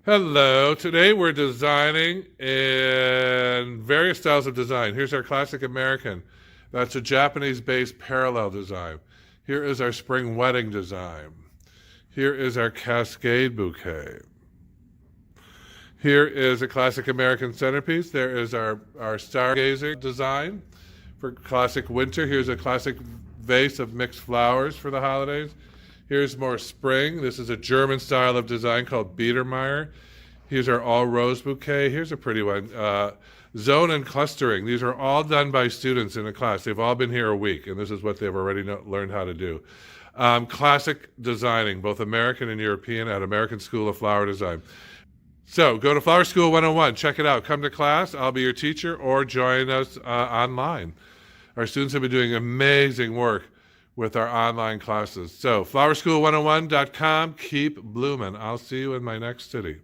Hello. Today we're designing in various styles of design. Here's our classic American. That's a Japanese-based parallel design. Here is our spring wedding design. Here is our cascade bouquet. Here is a classic American centerpiece. There is our stargazer design for classic winter. Here's a classic vase of mixed flowers for the holidays. Here's more spring. This is a German style of design called Biedermeier. Here's our all rose bouquet. Here's a pretty one. Zone and clustering. These are all done by students in a class. They've all been here a week, and this is what they've already learned how to do. Classic designing, both American and European, at American School of Flower Design. So go to Flower School 101. Check it out. Come to class. I'll be your teacher, or join us online. Our students have been doing amazing work with our online classes. So flowerschool101.com. Keep blooming. I'll see you in my next city.